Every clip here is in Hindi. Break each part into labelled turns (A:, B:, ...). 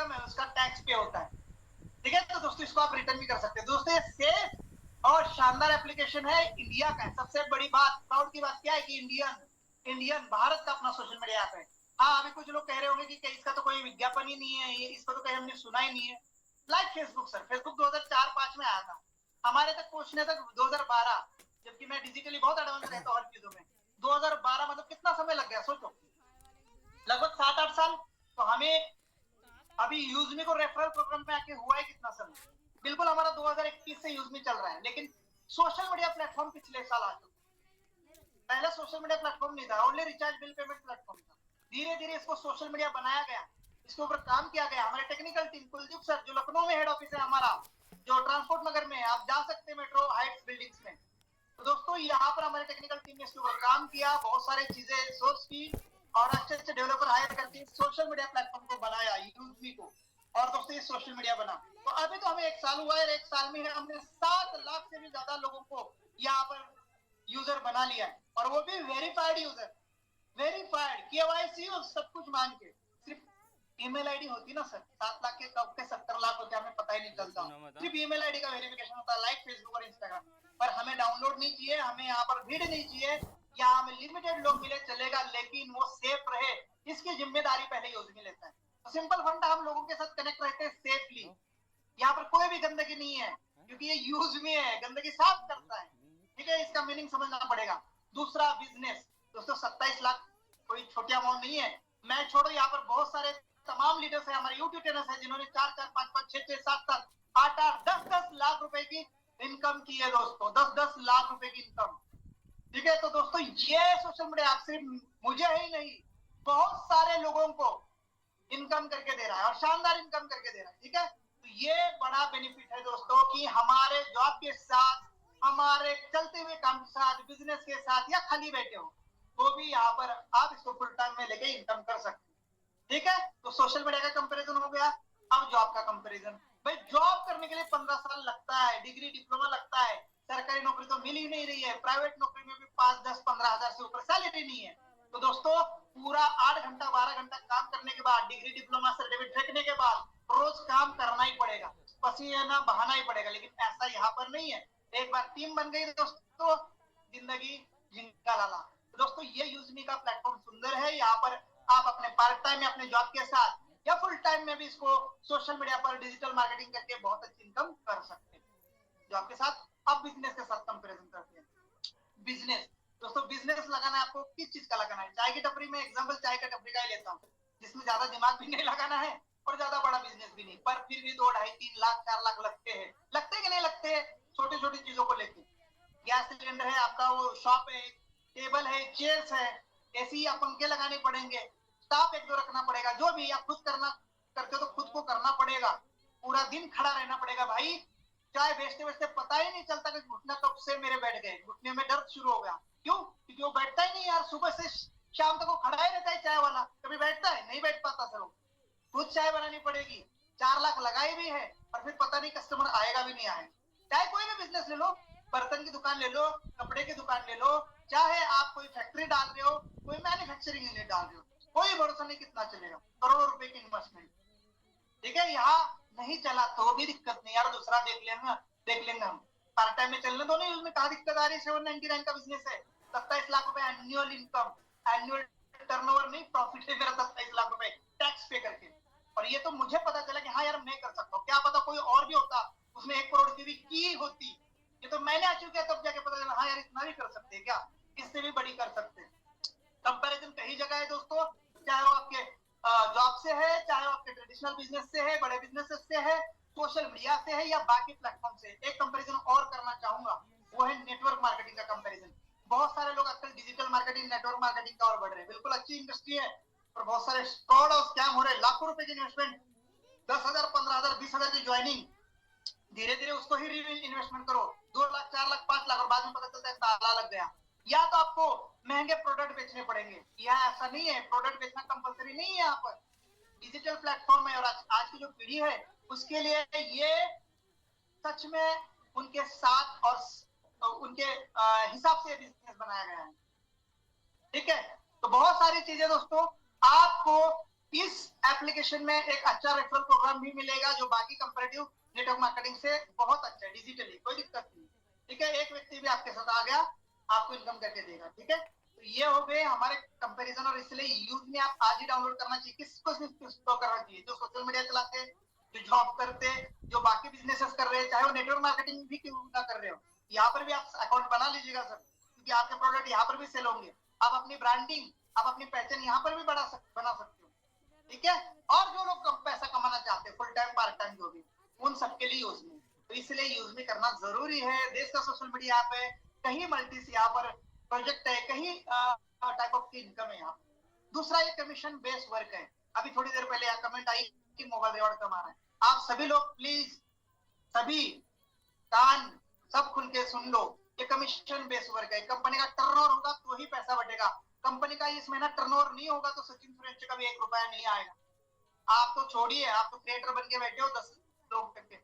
A: इनकम है उसका टैक्स पे होता है। ठीक है, तो दोस्तों इसको आप रिटर्न भी कर सकते हैं। दोस्तों ये सेफ और शानदार एप्लीकेशन है, इंडिया का है। सबसे बड़ी बात, प्राउड की बात क्या है कि इंडियन भारत का अपना सोशल मीडिया ऐप है। हाँ, अभी कुछ लोग कह रहे होंगे कि इसका तो कोई विज्ञापन ही नहीं है, ये इसको तो कहीं हमने सुना ही नहीं है। लाइक फेसबुक सर, फेसबुक 2004-5 में आया था, हमारे तक पहुंचने तक 2012, जबकि मैं डिजिटली बहुत एडवांस रहता हूँ हर चीजों में। 2012 मतलब कितना समय लग गया सोचो, लगभग 7-8 साल। तो हमें अभी यूजमी को रेफरल प्रोग्राम में आके हुआ है कितना समय, बिल्कुल हमारा 2021 से यूजमी चल रहा है। लेकिन सोशल मीडिया प्लेटफॉर्म पिछले साल आ चुका, पहले सोशल मीडिया प्लेटफॉर्म नहीं था, only recharge bill payment platform था। धीरे धीरे इसको सोशल मीडिया बनाया गया, इसके ऊपर काम किया गया। हमारे टेक्निकल टीम, कुलदीप सर जो लखनऊ में हेड ऑफिस है हमारा, जो ट्रांसपोर्ट नगर में है, आप जा सकते हैं मेट्रो हाइट्स बिल्डिंग्स में। तो दोस्तों यहाँ पर हमारे टेक्निकल टीम ने इसके ऊपर काम किया, बहुत सारी चीजें सोर्स की और अच्छे अच्छे डेवलपर हायर करके सोशल मीडिया प्लेटफॉर्म को बनाया, यूजमी को। और दोस्तों ये सोशल मीडिया बना, तो अभी तो हमें 1 साल हुआ है, 1 साल में हमने 7 लाख से भी ज्यादा लोगों को यहाँ पर यूजर बना लिया है, और वो भी वेरीफाइड यूजर, वेरीफाइड केवाईसी और सब कुछ मांग के। सिर्फ ईमेल आईडी होती ना सर, 7 लाख के कब के 70 लाख होते हमें पता ही नहीं चलता। सिर्फ ईमेल आईडी का वेरिफिकेशन होता है, लाइक फेसबुक और इंस्टाग्राम पर। हमें डाउनलोड नहीं चाहिए, हमें यहाँ पर भीड़ नहीं चाहिए, यहाँ हमें लिमिटेड लोग मिले चलेगा, लेकिन वो सेफ रहे, इसकी जिम्मेदारी पहले यूजमी लेता है। तो सिंपल फंडा, हम लोगों के साथ कनेक्ट रहते हैं सेफली, यहाँ पर कोई भी गंदगी नहीं है, क्योंकि ये यूजमी है, गंदगी साफ करता है। ठीक है, इसका मीनिंग समझना पड़ेगा। दूसरा बिजनेस, दोस्तों 27 लाख कोई छोटी अमाउंट नहीं है। मैं छोड़ो, यहाँ पर बहुत सारे तमाम लीडर्स है, हमारे यूट्यूब चैनल्स है, जिन्होंने 4-4, 5-5, 6-6, 7-7, 8-8, 10-10 लाख रुपए की इनकम की है दोस्तों, 10-10 लाख रुपए की इनकम। ठीक है, तो दोस्तों ये सोशल मीडिया आप सिर्फ मुझे ही नहीं, बहुत सारे लोगों को इनकम करके दे रहा है, और शानदार इनकम करके दे रहा है। ठीक है, तो ये बड़ा बेनिफिट है दोस्तों कि हमारे जॉब के साथ, हमारे चलते हुए काम के साथ, बिजनेस के साथ, या खाली बैठे हो तो भी यहाँ पर आप इसको फुल टाइम में लेके इनकम कर सकते हैं। ठीक है, तो सोशल मीडिया का कंपैरिजन हो गया। अब जॉब का कंपैरिजन, भाई जॉब करने के लिए 15 साल लगता है, डिग्री डिप्लोमा लगता है, सरकारी नौकरी तो मिल ही नहीं रही है, प्राइवेट नौकरी में भी 5, 10, 15 हजार से ऊपर सैलरी नहीं है। तो दोस्तों पूरा 8 घंटा 12 घंटा काम करने के बाद, डिग्री डिप्लोमा सर्टिफिकेट रखने के बाद, रोज काम करना ही पड़ेगा, पसीना बहाना ही पड़ेगा। लेकिन ऐसा यहाँ पर नहीं है, एक बार टीम बन गई दोस्तों, जिंदगी जिंगा लाला। दोस्तों ये यूजमी का प्लेटफॉर्म सुंदर है, यहाँ पर आप अपने पार्ट टाइम में अपने जॉब के साथ या फुल टाइम में भी इसको सोशल मीडिया पर डिजिटल मार्केटिंग करके बहुत अच्छी इनकम कर सकते हैं जॉब के साथ। अब बिजनेस के साथ कंपैरिजन करते हैं। बिजनेस, दोस्तों बिजनेस लगाना है आपको, किस चीज का लगाना है? चाय की टपरी में एग्जांपल चाय का टपरी का ही लेता हूँ, जिसमें ज्यादा दिमाग भी नहीं लगाना है और ज्यादा बड़ा बिजनेस भी नहीं, पर फिर भी 2, 2.5, 3 लाख 4 लाख लगते हैं, लगते कि नहीं लगते हैं छोटी छोटी चीजों को लेकर। गैस सिलेंडर है आपका, वो शॉप है, टेबल है, चेयर्स है, एसी या पंखे लगाने पड़ेंगे, स्टाफ 1-2 रखना पड़ेगा, जो भी आप खुद करना करते हो तो खुद को करना पड़ेगा, पूरा दिन खड़ा रहना पड़ेगा भाई। चाय बेचते बेचते पता ही नहीं चलता कि घुटना कब से मेरे बैठ गए, घुटने में दर्द शुरू हो गया। क्यों? क्योंकि वो बैठता ही नहीं यार, सुबह से शाम तक वो खड़ा ही रहता है चाय वाला, कभी बैठता है नहीं, बैठ पाता सर। खुद चाय बनानी पड़ेगी, 4 लाख लगाई भी है, और फिर पता नहीं कस्टमर आएगा भी नहीं आएगा। चाहे कोई भी बिजनेस ले लो, बर्तन की दुकान ले लो, कपड़े की दुकान ले लो, चाहे आप कोई फैक्ट्री डाल रहे हो, कोई मैन्युफैक्चरिंग यूनिट डाल रहे हो, कोई भरोसा नहीं कितना चलेगा, करोड़ों रुपए की इन्वेस्टमेंट। ठीक है, यहाँ नहीं चला तो भी दिक्कत नहीं यार, दूसरा देख लेंगे हम, पार्ट टाइम में चलने दो नहीं, उसमें कहा दिक्कत आ रही है। 799 का बिजनेस है, 27 लाख रुपए एनुअल इनकम, एनुअल टर्नओवर नहीं, प्रॉफिट है मेरा 27 लाख रुपए टैक्स पे करके। और ये तो मुझे पता चला कि हाँ यार मैं कर सकता हूँ, क्या पता कोई और भी होता उसमें 1 करोड़ की भी की होती, ये तो मैंने अचीव किया तब जाके पता चला हाँ यार इतना भी कर सकते हैं क्या, इससे भी बड़ी कर सकते हैं। कंपैरिजन कई जगह है दोस्तों, चाहे वो आपके जॉब से है, चाहे वो आपके ट्रेडिशनल बिजनेस से है, बड़े बिजनेस से है, सोशल मीडिया से है, या बाकी प्लेटफॉर्म से। एक कंपैरिजन और करना चाहूंगा, वो है नेटवर्क मार्केटिंग का कंपैरिजन। बहुत सारे लोग आजकल डिजिटल मार्केटिंग, नेटवर्क मार्केटिंग का और बढ़ रहे हैं, बिल्कुल अच्छी इंडस्ट्री है, और बहुत सारे फ्रॉड और स्कैम हो रहे हैं, लाखों रुपए की इन्वेस्टमेंट, 10,000, 15,000, 20,000 की ज्वाइनिंग, धीरे धीरे उसको ही इन्वेस्टमेंट करो, 2 लाख 4 लाख 5 लाख, और बाद में पता चलता है ताला लग गया। या तो आपको महंगे प्रोडक्ट बेचने पड़ेंगे, या ऐसा नहीं है, प्रोडक्ट बेचना कंपलसरी नहीं है, यहाँ पर डिजिटल प्लेटफॉर्म है, और आज की जो पीढ़ी है उसके लिए ये सच में उनके साथ और उनके हिसाब से बिजनेस बनाया गया है। ठीक है, तो बहुत सारी चीजें दोस्तों आपको इस एप्लीकेशन में एक अच्छा रेफरल प्रोग्राम भी मिलेगा जो बाकी कंपैरेटिव नेटवर्क मार्केटिंग से बहुत अच्छा है, डिजिटली कोई दिक्कत नहीं। ठीक है, एक व्यक्ति भी आपके साथ आ गया आपको इनकम करके देगा। ठीक है, तो ये हो गए हमारे कंपैरिजन, और इसलिए यूज में आप आज ही डाउनलोड करना चाहिए। किसको किसको करना चाहिए? जो सोशल मीडिया चलाते हैं, जो जॉब करते हैं, जो बाकी बिजनेसेस कर रहे हैं, चाहे वो नेटवर्क मार्केटिंग भी क्यों ना कर रहे हो, यहाँ पर भी आप अकाउंट बना लीजिएगा सर, क्योंकि आपके प्रोडक्ट यहाँ पर भी सेल होंगे। आप अपनी ब्रांडिंग, आप अपनी पहचान यहाँ पर भी बना सकते हो। ठीक है, और जो लोग कम पैसा कमाना चाहते हैं, फुल टाइम पार्ट टाइम जो भी, उन सबके लिए यूज में, तो इसलिए यूज में करना जरूरी है। देश का सोशल मीडिया ऐप है, कहीं मल्टी से यहाँ पर प्रोजेक्ट है, कहीं टाइप ऑफ की इनकम है यहाँ पर। दूसरा ये कमीशन बेस्ड वर्क है। अभी थोड़ी देर पहले यहाँ कमेंट आई कि मोबाइल रिवॉर्ड कमा रहा है। आप सभी लोग प्लीज, सभी कान सब खुल के सुन लो, ये कमीशन बेस्ड वर्क है। कंपनी का टर्नओवर होगा तो ही पैसा बढ़ेगा। कंपनी का इस महीना टर्नओवर नहीं होगा तो सचिन सुरेश का भी 1 रुपया नहीं आएगा। आप तो छोड़िए, आप तो क्रिएटर बन के बैठे हो 10 लोग करके,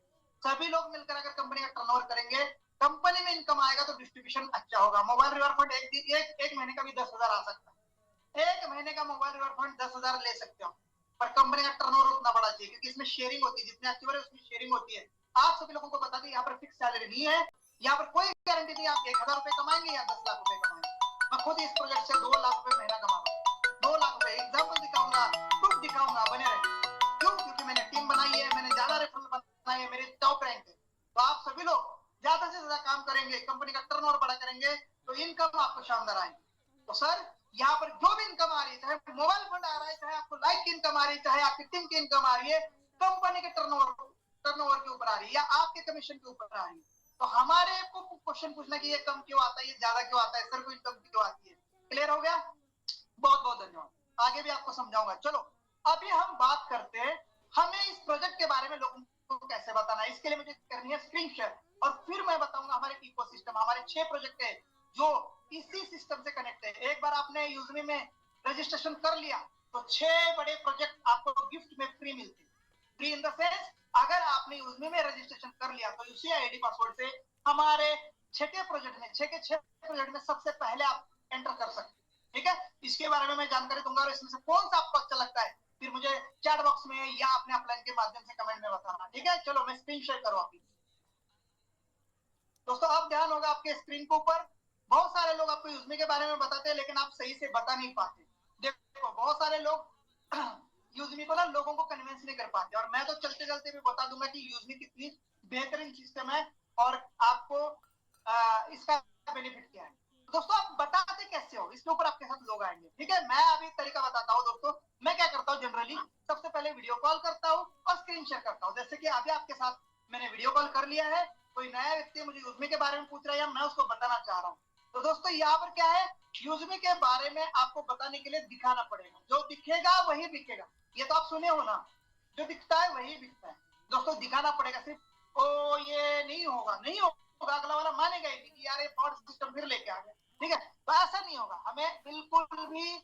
A: सभी लोग मिलकर अगर कंपनी का टर्नओवर करेंगे, कंपनी में इनकम आएगा तो डिस्ट्रीब्यूशन अच्छा होगा। मोबाइल रिवॉर्ड फंड एक महीने का भी 10,000 आ सकता है। एक महीने का मोबाइल रिवॉर्ड फंड 10,000 ले सकते हो, पर कंपनी का टर्नओवर उतना बड़ा चाहिए, क्योंकि इसमें शेयरिंग होती है। जितने अच्छे बड़े उसमें शेयरिंग होती है। आप सभी लोगों को बता दें, यहाँ पर फिक्स सैलरी नहीं है, यहाँ पर कोई गारंटी नहीं आप 1,000 रुपए कमाएंगे या 10 लाख रुपए कमाएंगे। मैं खुद इस प्रोजेक्ट से 2 लाख रुपए महीना कमा रहा हूँ। 2 लाख रुपए एग्जाम्पल दिखाऊंगा, प्रूफ दिखाऊंगा, बने रहे। क्यों? क्योंकि मैंने टीम बनाई है, मैंने ज्यादा रेफरल बनाई है, मेरे टॉप रैंक है। तो आप सभी लोग ज्यादा से ज्यादा काम करेंगे, कंपनी का टर्नओवर बड़ा करेंगे, तो इनकम आपको शानदार आएगी। तो सर यहाँ पर जो भी इनकम आ रही है, चाहे मोबाइल फंड आ रहा है, चाहे आपको लाइक की इनकम आ रही है, चाहे आपकी टीम की इनकम आ रही है, कंपनी के टर्नओवर के ऊपर आ रही है या आपके कमीशन के ऊपर आ रही है, तो हमारे को क्वेश्चन पूछना कि ये कम क्यों आता है, ये ज्यादा क्यों आता है, सर को इनकम क्यों आती है। क्लियर हो गया? बहुत बहुत धन्यवाद। आगे भी आपको समझाऊंगा। चलो अभी हम बात करते हैं हमें इस प्रोजेक्ट के बारे में लोगों को कैसे बताना है। इसके लिए मुझे करनी है स्क्रीन शेयर, और फिर मैं बताऊंगा हमारे इकोसिस्टम, हमारे 6 प्रोजेक्ट है जो इसी सिस्टम से कनेक्ट है। एक बार आपने यूजमी में रजिस्ट्रेशन कर लिया तो 6 बड़े प्रोजेक्ट आपको गिफ्ट में फ्री मिलते हैं। फ्री इन द सेंस, अगर आपने यूजमी में रजिस्ट्रेशन कर लिया तो उसी आईडी पासवर्ड से हमारे 6 के प्रोजेक्ट में, 6 के 6 प्रोजेक्ट में सबसे पहले आप एंटर कर सकते हैं। ठीक है, इसके बारे में मैं जानकारी दूंगा, और इसमें से कौन सा आपको अच्छा लगता है फिर मुझे चैट बॉक्स में या अपने अपलाइन के माध्यम से कमेंट में बताना। ठीक है, चलो मैं स्क्रीन शेयर करूँ अभी। दोस्तों आप ध्यान होगा आपके स्क्रीन के ऊपर, बहुत सारे लोग आपको यूजमी के बारे में बताते हैं, लेकिन आप सही से बता नहीं पाते। देखो बहुत सारे लोग यूजमी को ना लोगों को कन्विंस नहीं कर पाते, और मैं तो चलते चलते भी बता दूंगा कि यूजमी कितनी बेहतरीन सिस्टम है और आपको इसका बेनिफिट क्या है। दोस्तों आप बताते कैसे हो, इसके ऊपर आपके साथ लोग आएंगे। ठीक है, मैं अभी तरीका बताता हूँ। दोस्तों मैं क्या करता हूँ, जनरली सबसे पहले वीडियो कॉल करता हूँ और स्क्रीन शेयर करता हूँ। जैसे कि अभी आपके साथ मैंने वीडियो कॉल कर लिया है, कोई नया व्यक्ति मुझे यूजमी के बारे में पूछ रहा है या मैं उसको बताना चाह रहा हूँ। तो दोस्तों यहाँ पर क्या है, यूजमी के बारे में आपको बताने के लिए दिखाना पड़ेगा, जो दिखेगा वही बिकेगा। ये तो आप सुने हो ना, जो दिखता है वही बिकता है। दोस्तों दिखाना पड़ेगा, सिर्फ ओ ये नहीं होगा, नहीं होगा, अगला वाला मानेगा ही कि यार ये फ्रॉड सिस्टम फिर लेके आ गया। ठीक है, तो ऐसा नहीं होगा, हमें बिल्कुल भी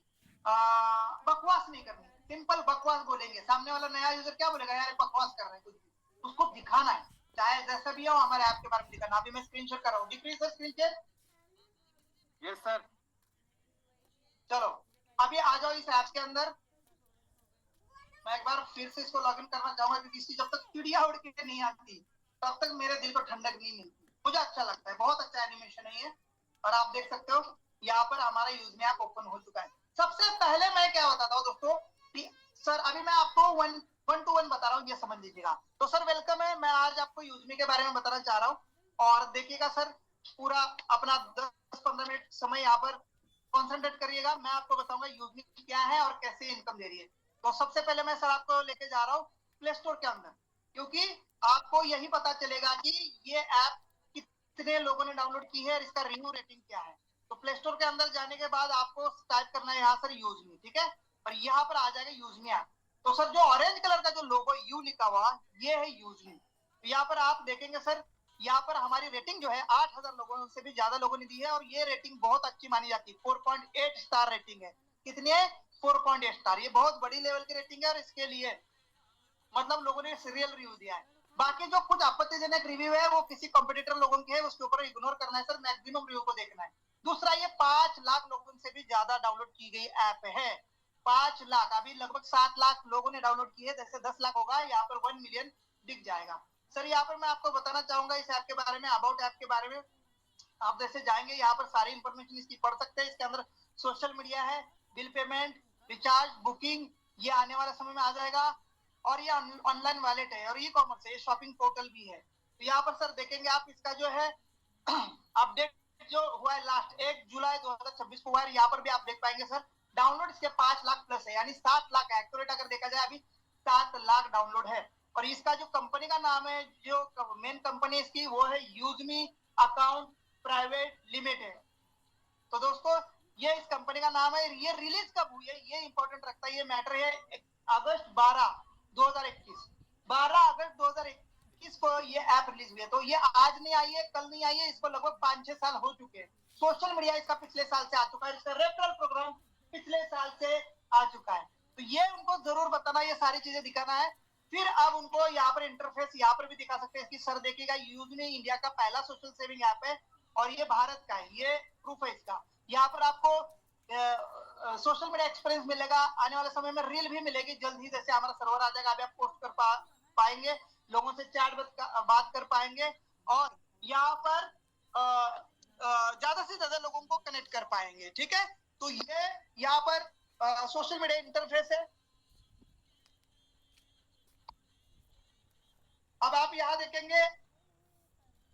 A: बकवास नहीं करनी। सिंपल बकवास बोलेंगे, सामने वाला नया यूजर क्या बोलेगा, यार बकवास कर रहे हैं कुछ भी, उसको दिखाना है, चाहे जैसा भी हो हमारे ऐप के बारे में दिखाना। अभी मैं स्क्रीन शेयर कर रहा हूँ, दिख रही है sir screen share?
B: Yes sir.
A: चलो अभी आ जाओ इस ऐप के अंदर। मैं एक बार फिर से इसको लॉगिन करना चाहूंगा, क्योंकि इसकी जब तक चिड़िया उड़ के नहीं आती तब तक मेरे दिल को ठंडक नहीं मिलती। मुझे अच्छा लगता है, बहुत अच्छा एनिमेशन है ये, और आप देख सकते हो यहाँ पर हमारा यूजमी ऐप ओपन हो चुका है। सबसे पहले मैं क्या बताता हूँ दोस्तों, सर अभी मैं आपको वन टू वन बता रहा हूँ, ये समझ लीजिएगा। तो सर वेलकम है, मैं आज आपको यूजमी के बारे में बताना चाह रहा हूँ, और देखिएगा सर पूरा अपना 10-15 मिनट समय यहाँ पर कॉन्सेंट्रेट करिएगा। मैं आपको बताऊंगा यूजमी क्या है और कैसे इनकम दे रही है। तो सबसे पहले मैं सर आपको लेके जा रहा हूँ प्ले स्टोर के अंदर, क्योंकि आपको यही पता चलेगा कि ये ऐप कितने लोगों ने डाउनलोड की है और इसका रिव्यू रेटिंग क्या है। तो प्ले स्टोर के अंदर जाने के बाद आपको टाइप करना है यहाँ सर यूजमी, ठीक है, और यहाँ पर आ जाएगा यूजमी ऐप। तो सर जो ऑरेंज कलर का जो लोगो यू लिखा हुआ ये है यूजमी। तो यहाँ पर आप देखेंगे सर, यहाँ पर हमारी रेटिंग जो है 8,000 लोगों से भी ज्यादा लोगों ने दी है, और ये रेटिंग बहुत अच्छी मानी जाती है। 4.8 स्टार रेटिंग है। कितनी है? 4.8 स्टार। ये बहुत बड़ी लेवल की रेटिंग है, और इसके लिए मतलब लोगों ने रियल रिव्यू दिया है। बाकी जो कुछ आपत्तिजनक रिव्यू है वो किसी कॉम्पिटिटर लोगों के है, उसके ऊपर इग्नोर करना है सर, मैक्सिमम रिव्यू को देखना है। दूसरा, ये 5 लाख लोगों से भी ज्यादा डाउनलोड की गई ऐप है। 5 लाख, अभी लगभग 7 लाख लोगों ने डाउनलोड किए, जैसे 10 लाख होगा यहाँ पर 1 मिलियन दिख जाएगा। सर यहाँ पर मैं आपको बताना चाहूंगा इस ऐप के बारे में, अबाउट ऐप के बारे में। आप जैसे जाएंगे यहाँ पर सारी इंफॉर्मेशन इसकी पढ़ सकते हैं। इसके अंदर सोशल मीडिया है, बिल पेमेंट, रिचार्ज, बुकिंग, ये आने वाले समय में आ जाएगा। और ये ऑनलाइन वॉलेट है और ई कॉमर्स है, शॉपिंग पोर्टल भी है। तो यहाँ पर सर देखेंगे आप इसका जो है अपडेट जो हुआ है लास्ट 1 जुलाई 2026 को हुआ है, यहाँ पर भी आप देख पाएंगे सर डाउनलोड इसके 5 लाख प्लस है, यानी 7 लाख एक्यूरेट अगर देखा जाए अभी 7 लाख डाउनलोड है। और इसका जो कंपनी का नाम है, जो मेन कंपनी इसकी वो है यूजमी अकाउंट प्राइवेट लिमिटेड। तो दोस्तों ये इस कंपनी का नाम है। ये रिलीज कब हुई है ये इंपॉर्टेंट रखता है, ये मैटर है अगस्त 12 अगस्त 2021 को ये ऐप रिलीज हुई है। तो ये आज नहीं आई है, कल नहीं आई है, इसको लगभग 5-6 साल हो चुके हैं। सोशल मीडिया इसका पिछले साल से आ चुका है, इसका रेफरल प्रोग्राम पिछले साल से आ चुका है। तो ये उनको जरूर बताना, ये सारी चीजें दिखाना है। फिर अब उनको यहाँ पर इंटरफेस यहाँ पर भी दिखा सकते हैं कि सर देखिएगा यूजमी इंडिया का पहला सोशल सेविंग ऐप है और ये भारत का है, ये प्रूफ है इसका। यहाँ पर आपको सोशल मीडिया एक्सपीरियंस मिलेगा, आने वाले समय में रील भी मिलेगी जल्द ही, जैसे हमारा सर्वर आ जाएगा अभी आप पोस्ट कर पाएंगे, लोगों से चैट बात कर पाएंगे और यहाँ पर ज्यादा से ज्यादा लोगों को कनेक्ट कर पाएंगे। ठीक है, तो ये यहाँ पर सोशल मीडिया इंटरफेस है। अब आप यहाँ देखेंगे,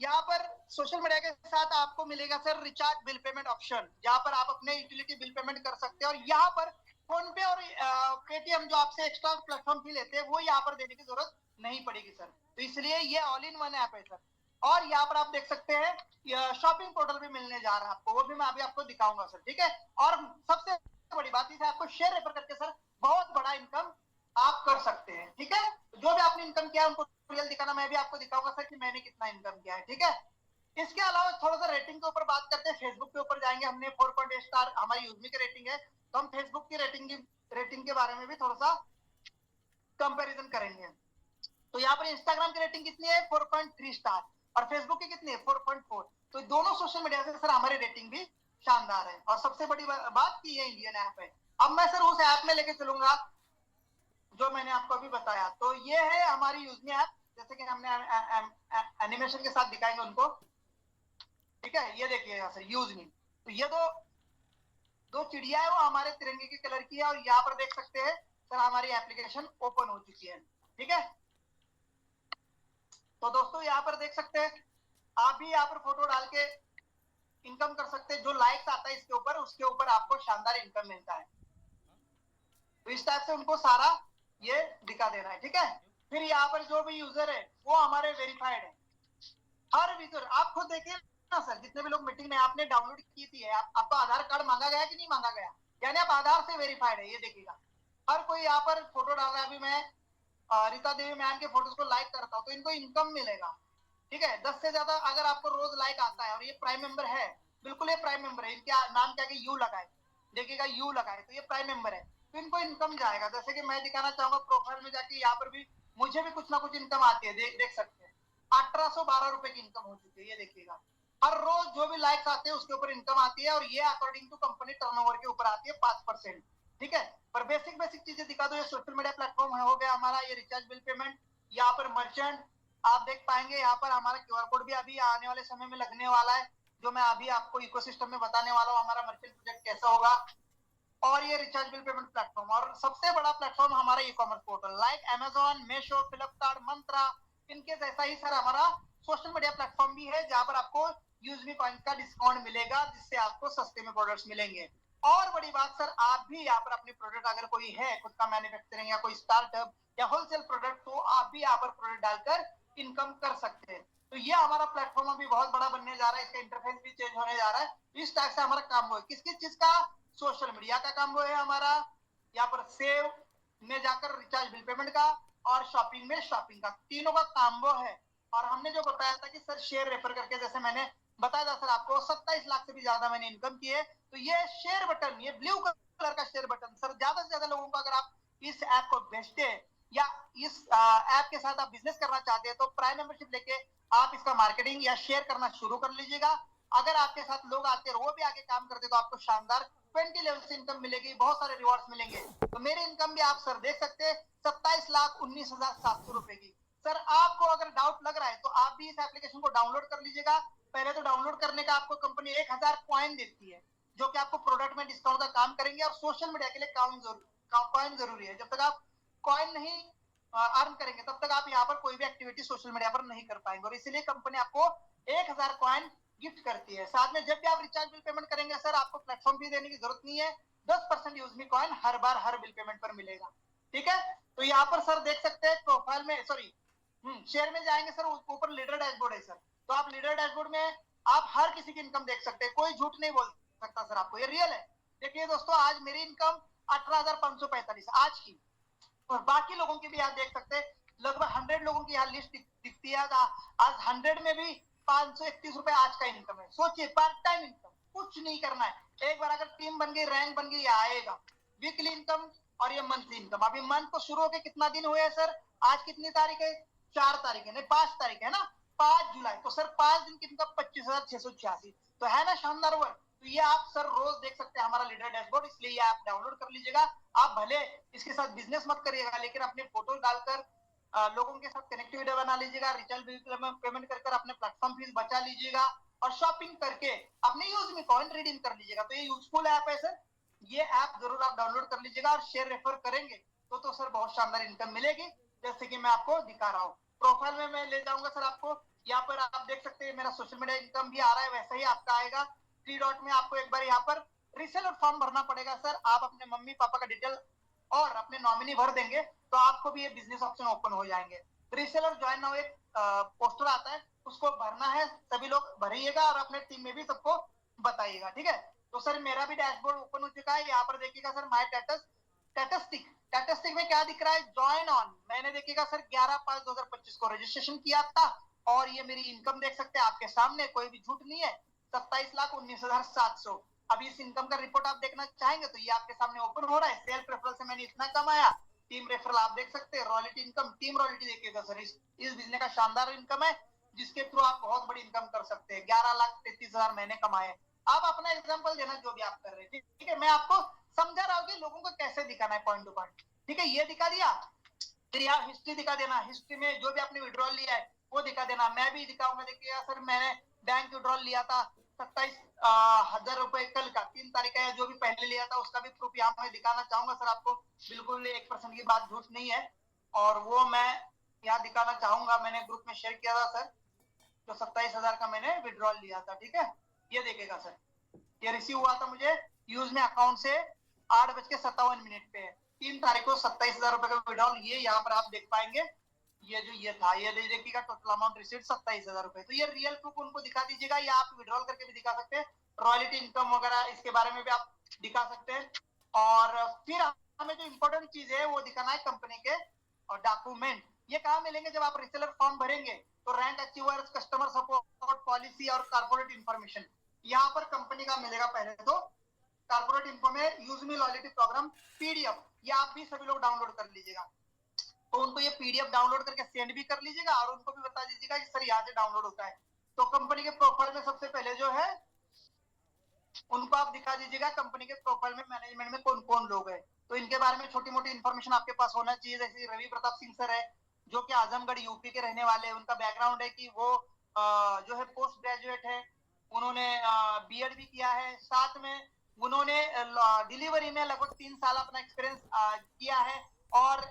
A: यहाँ पर सोशल मीडिया के साथ आपको मिलेगा sir recharge bill payment option, जहां पर आप अपने यूटिलिटी बिल पेमेंट कर सकते हैं। और यहाँ पर फोन पे और पेटीएम जो आपसे एक्स्ट्रा प्लेटफॉर्म फी लेते हैं वो यहाँ पर देने की जरूरत नहीं पड़ेगी सर। तो इसलिए ये ऑल इन वन ऐप है सर। और यहाँ पर आप देख सकते हैं शॉपिंग पोर्टल भी मिलने जा रहा है आपको, वो भी मैं अभी आपको दिखाऊंगा सर। ठीक है, और सबसे बड़ी बात इसे आपको शेयर रेफर करके सर बहुत बड़ा इनकम आप कर सकते हैं। ठीक है, जो भी आपने इनकम किया उनको रियल दिखाना, मैं भी आपको दिखाऊंगा सर कि मैंने कितना इनकम किया है। ठीक है, इसके अलावा थोड़ा सा रेटिंग के ऊपर बात करते हैं। फेसबुक के ऊपर जाएंगे, हमने 4.8 स्टार हमारी यूजमी की रेटिंग है, तो हम फेसबुक की रेटिंग के बारे में भी थोड़ा सा कंपैरिजन करेंगे। तो यहाँ पर इंस्टाग्राम की रेटिंग कितनी है 4.3 स्टार और फेसबुक की कितनी है 4.4। तो दोनों सोशल मीडिया से सर हमारी रेटिंग भी शानदार है। और सबसे बड़ी बात की ये इंडियन ऐप है। अब मैं सर उस ऐप में लेके चलूंगा जो मैंने आपको अभी बताया। तो ये है हमारी यूजमी ऐप, जैसे कि हमने एनिमेशन के साथ दिखाएंगे उनको। ठीक है, ये देखिए यहाँ सर यूजमी, तो ये दो चिड़िया है वो हमारे तिरंगे के कलर की है। और यहाँ पर देख सकते हैं सर हमारी एप्लीकेशन ओपन हो चुकी है। ठीक है, तो दोस्तों यहाँ पर देख सकते हैं, आप भी यहाँ पर फोटो डाल के इनकम कर सकते हैं। जो लाइक्स आता है इसके ऊपर, उसके ऊपर आपको शानदार इनकम मिलता है। तो इस टाइप से उनको सारा ये दिखा देना है। ठीक है, फिर यहाँ पर जो भी यूजर है वो हमारे वेरीफाइड है। हर यूजर आप खुद देखिए ना सर, जितने भी लोग मीटिंग में आपने डाउनलोड की थी आपको आधार कार्ड मांगा गया कि नहीं मांगा गया, यानी आप आधार से वेरीफाइड है। ये देखिएगा हर कोई यहाँ पर फोटो डाल रहा है। अभी मैं रीता देवी मैम के फोटोज को लाइक करता हूँ तो इनको इनकम मिलेगा। ठीक है, 10 से ज्यादा अगर आपको रोज लाइक आता है और ये प्राइम मेंबर है, बिल्कुल ये प्राइम मेंबर है, इनके नाम क्या यू लगाए, देखिएगा यू लगाए, तो ये प्राइम मेंबर है, तो इनको इनकम जाएगा। जैसे कि मैं दिखाना चाहूंगा प्रोफाइल में जाके, यहाँ पर भी मुझे भी कुछ ना कुछ इनकम आती है, देख सकते हैं 1812 रुपए की इनकम हो चुकी है। ये देखिएगा हर रोज जो भी लाइक्स आते हैं उसके ऊपर इनकम आती है और ये अकॉर्डिंग टू कंपनी टर्नओवर के ऊपर आती है 5%। ठीक है, पर बेसिक चीजें दिखा दो। ये सोशल मीडिया प्लेटफॉर्म हो गया हमारा, ये रिचार्ज बिल पेमेंट, यहाँ पर मर्चेंट आप देख पाएंगे। यहाँ पर हमारा क्यूआर कोड भी अभी आने वाले समय में लगने वाला है, जो मैं अभी आपको इकोसिस्टम में बताने वाला हूँ हमारा मर्चेंट प्रोजेक्ट कैसा होगा। और ये रिचार्ज बिल पेमेंट प्लेटफॉर्म, और सबसे बड़ा प्लेटफॉर्म हमारा e commerce portal like Amazon, Meesho, Flipkart, Myntra, इनके जैसा ही सर हमारा सोशल मीडिया प्लेटफॉर्म भी है, जहां पर आपको यूजमी पॉइंट का डिस्काउंट मिलेगा, जिससे आपको सस्ते में प्रोडक्ट्स मिलेंगे। और बड़ी बात सर, आप भी यहाँ पर अपने प्रोडक्ट अगर कोई है खुद का मैन्युफैक्चरिंग या कोई स्टार्टअप या होलसेल प्रोडक्ट, तो आप भी यहाँ पर प्रोडक्ट डालकर इनकम कर सकते हैं। तो ये हमारा प्लेटफॉर्म अभी बहुत बड़ा बनने जा रहा है, इसका इंटरफेस भी चेंज होने जा रहा है। इस टाइप से हमारा काम है, किस किस चीज का, सोशल मीडिया का काम है हमारा, यहाँ पर सेव में जाकर रिचार्ज बिल पेमेंट का और शॉपिंग में शॉपिंग का, तीनों का काम्बो है। और हमने जो बताया था कि सर शेयर रेफर करके, जैसे मैंने बताया था सर आपको 27 लाख से भी ज्यादा मैंने इनकम की है। तो ये शेयर बटन, ये ब्लू कलर का शेयर बटन सर, ज्यादा से ज्यादा लोगों को अगर आप इस ऐप को बेचते हैं या इस ऐप के साथ आप बिजनेस करना चाहते हैं, तो प्राइम मेंबरशिप लेके आप इसका मार्केटिंग या शेयर करना शुरू कर लीजिएगा। अगर आपके साथ लोग आते हैं और वो भी आगे काम करते हैं, तो आपको शानदार 20 लेवल से इनकम मिलेगी, बहुत सारे रिवॉर्ड्स मिलेंगे। तो मेरी इनकम भी आप सर देख सकते हैं 27,19,700 रुपए की। सर आपको अगर डाउट लग रहा है तो आप भी इस एप्लीकेशन को डाउनलोड कर लीजिएगा। पहले तो डाउनलोड करने का आपको कंपनी 1000 कॉइन देती है, जो कि आपको प्रोडक्ट में डिस्काउंट का काम करेंगे, और सोशल मीडिया के लिए कॉइन जरूरी है। जब तक आप कॉइन नहीं अर्न करेंगे तब तक आप यहाँ पर कोई भी एक्टिविटी सोशल मीडिया पर नहीं कर पाएंगे, और इसीलिए कंपनी आपको 1000 कॉइन गिफ्ट करती है। साथ में जब भी आप रिचार्ज बिल पेमेंट करेंगे सर, आपको प्लेटफॉर्म फी देने की जरूरत नहीं है। 10% यूज मी कॉइन हर बार हर बिल पेमेंट पर मिलेगा। ठीक है, तो यहाँ पर सर देख सकते हैं प्रोफाइल में, सॉरी शेयर में जाएंगे सर, ऊपर लीडर डैशबोर्ड है सर। तो आप लीडर डैशबोर्ड में आप हर किसी की इनकम देख सकते हैं, कोई झूठ नहीं बोल सकता सर आपको, ये रियल है। देखिए दोस्तों, आज मेरी इनकम 18,545 आज की, और बाकी लोगों की भी आप देख सकते हैं, लगभग 100 लोगों की यहाँ लिस्ट दिखती है। आज 100 में भी 531 रुपए आज का इनकम है। सोचिए, पार्ट टाइम इनकम, कुछ नहीं करना है। एक बार अगर टीम बन गई, रैंक बन गई, आएगा वीकली इनकम और ये मंथली इनकम। अभी मंथ को शुरू होकर कितना दिन हुए सर? आज कितनी तारीख है? 4 तारीख है, नहीं 5 तारीख है ना, 5 जुलाई। तो सर 5 दिन की इनकम 25,686, तो है ना शानदार वर्क। तो ये आप सर रोज देख सकते हैं हमारा लीडर डैशबोर्ड, इसलिए ये आप डाउनलोड कर लीजिएगा। आप भले इसके साथ बिजनेस मत करिएगा, लेकिन अपने फोटो डालकर लोगों के साथ कनेक्टिविटी बना लीजिएगा, रिचार्ज बिल पेमेंट कर अपने प्लेटफॉर्म फीस बचा लीजिएगा, और शॉपिंग करके अपने यूज में कॉइन रिडीम कर लीजिएगा। तो ये यूजफुल ऐप है सर, ये ऐप जरूर आप डाउनलोड कर लीजिएगा, और शेयर रेफर करेंगे तो सर बहुत शानदार इनकम मिलेगी, जैसे कि मैं आपको दिखा रहा हूँ। प्रोफाइल में मैं ले जाऊंगा सर आपको, यहाँ पर आप देख सकते हैं मेरा सोशल मीडिया इनकम भी आ रहा है, वैसा ही आपका आएगा। 3 डॉट में आपको एक बार यहाँ पर रीसेलर फॉर्म भरना पड़ेगा सर। आप अपने मम्मी पापा का डिटेल और अपने नॉमिनी भर देंगे तो आपको भी ये बिजनेस ऑप्शन ओपन हो जाएंगे। रीसेलर ज्वाइन नाउ एक पोस्टर आता है, उसको भरना है, सभी लोग भरिएगा और अपने टीम में भी सबको बताइएगा। ठीक है, तो सर मेरा भी डैशबोर्ड ओपन हो चुका है। यहाँ पर देखिएगा सर माय स्टैटिस्टिक में क्या दिख रहा है? ज्वाइन ऑन, मैंने देखिएगा सर 11/5/2025 को रजिस्ट्रेशन किया था, और ये मेरी इनकम देख सकते हैं आपके सामने, कोई भी झूठ नहीं है, 27,19,700। अभी इस इनकम का रिपोर्ट आप देखना चाहेंगे तो ये आपके सामने ओपन हो रहा है। सेल्फ रेफरल से मैंने इतना कमाया, टीम रेफरल आप देख सकते हैं, रॉयल्टी इनकम, टीम रॉयल्टी देखिएगा सर, इस बिजनेस का शानदार इनकम है, जिसके थ्रू आप बहुत बड़ी इनकम कर सकते हैं। 11,33,000 मैंने कमाए। आप अपना एग्जांपल देना जो भी आप कर रहे हैं, ठीक है, मैं आपको समझा रहा हूँ कि लोगों को कैसे दिखाना है पॉइंट टू पॉइंट। ठीक है, ये दिखा दिया, फिर यहाँ हिस्ट्री दिखा देना, हिस्ट्री में जो भी आपने विड्रॉल लिया है वो दिखा देना। मैं भी दिखाऊंगा, देखिएगा सर मैंने बैंक विड्रॉल लिया था 27,000 रुपए कल का, 3 तारीख का, जो भी पहले लिया था उसका भी प्रूफ यहाँ मैं दिखाना चाहूंगा सर आपको। बिल्कुल 1% की बात झूठ नहीं है, और वो मैं यहाँ दिखाना चाहूंगा। मैंने ग्रुप में शेयर किया था सर, जो 27,000 का मैंने विड्रॉल लिया था। ठीक है, ये देखेगा सर, ये रिसीव हुआ था मुझे यूज में अकाउंट से 8:57 पे, 3 तारीख को 27,000 रुपए का विड्रॉल, ये यहाँ पर आप देख पाएंगे। ये जो ये था, ये देखिएगा टोटल अमाउंट रिसीव 27,000 रुपए। तो ये रियल प्रूफ उनको दिखा दीजिएगा, या आप विड्रॉल करके भी दिखा सकते हैं, रॉयल्टी इनकम वगैरह इसके बारे में भी आप दिखा सकते हैं। और फिर हमें जो इंपॉर्टेंट चीज है वो दिखाना है कंपनी के और डॉक्यूमेंट। ये कहाँ मिलेंगे? जब आप रिसेलर फॉर्म भरेंगे तो rank achievers, customer support, policy और कॉर्पोरेट इन्फॉर्मेशन यहाँ पर कंपनी का मिलेगा। पहले तो कॉर्पोरेट इन्फो में use me loyalty programme PDF, ये आप भी सभी लोग डाउनलोड कर लीजिएगा। तो उनको ये पीडीएफ डाउनलोड करके सेंड भी कर लीजिएगा, और उनको भी बता दीजिएगा कि सर यहाँ से डाउनलोड होता है। तो कंपनी के प्रोफाइल में सबसे पहले जो है उनको आप दिखा दीजिएगा कंपनी के प्रोफाइल में मैनेजमेंट में कौन कौन लोग हैं। तो इनके बारे में छोटी मोटी इन्फॉर्मेशन आपके पास होना चाहिए। जैसे रवि प्रताप सिंह सर है, जो कि आजमगढ़ यूपी के रहने वाले हैं। उनका बैकग्राउंड है कि वो जो है पोस्ट ग्रेजुएट है, उन्होंने बीएड भी किया है, साथ में उन्होंने डिलीवरी में लगभग 3 साल अपना एक्सपीरियंस किया है, और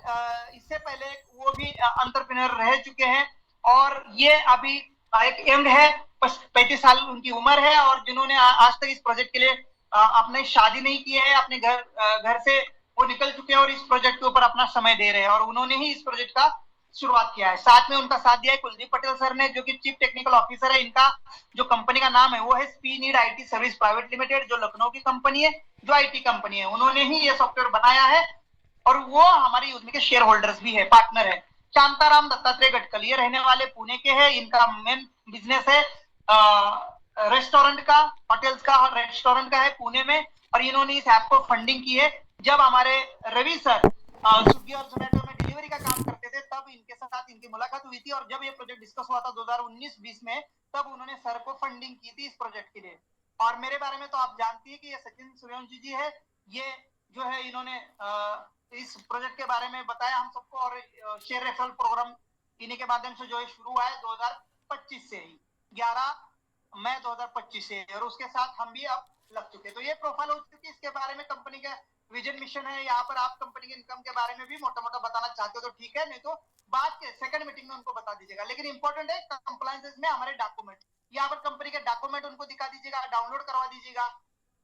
A: इससे पहले वो भी एंटरप्रेन्योर रह चुके हैं। और ये अभी एक यंग है, 35 साल उनकी उम्र है, और जिन्होंने आज तक इस प्रोजेक्ट के लिए अपने शादी नहीं की है, अपने घर से वो निकल चुके हैं और इस प्रोजेक्ट के ऊपर अपना समय दे रहे हैं, और उन्होंने ही इस प्रोजेक्ट का शुरुआत किया है। साथ में उनका साथ दिया है कुलदीप पटेल सर ने, जो कि चीफ टेक्निकल ऑफिसर है। इनका जो कंपनी का नाम है वो है स्पी नीड आईटी सर्विस प्राइवेट लिमिटेड, जो लखनऊ की कंपनी है, जो आईटी कंपनी है। उन्होंने ही ये सॉफ्टवेयर बनाया है, और वो हमारे यूजमी के शेयर होल्डर्स भी है, पार्टनर है। शांताराम दत्तात्रेय गटकल, ये रहने वाले पुणे के हैं। इनका मेन बिजनेस है रेस्टोरेंट का, होटल्स का, रेस्टोरेंट का है पुणे में, और इन्होंने इस ऐप को फंडिंग की है। जब हमारे रवि सर स्विगी और जोमेटो में डिलीवरी का काम करते थे, तब इनके साथ इनकी मुलाकात हुई थी, और जब ये प्रोजेक्ट डिस्कस हुआ था 2019-20 में, तब उन्होंने सर को फंडिंग की थी इस प्रोजेक्ट के लिए। और मेरे बारे में तो आप जानती है कि ये सचिन सूर्यवंशी जी है, ये जो है इन्होंने इस प्रोजेक्ट के बारे में बताया हम सबको, और शेयर रेफरल प्रोग्राम इन्हीं के माध्यम से जो है शुरू हुआ है 2025 से ही, 11 मई 2025 से, और उसके साथ हम भी अब लग चुके। तो ये प्रोफाइल हो चुकी है, इसके बारे में कंपनी का विजन मिशन है। यहाँ पर आप कंपनी के इनकम के बारे में भी मोटा मोटा बताना चाहते हो तो ठीक है, नहीं तो बाद के सेकंड मीटिंग में उनको बता दीजिएगा। लेकिन इंपॉर्टेंट है कंप्लायंसेस में हमारे डॉक्यूमेंट, यहाँ पर कंपनी के डॉक्यूमेंट उनको दिखा दीजिएगा, डाउनलोड करवा दीजिएगा।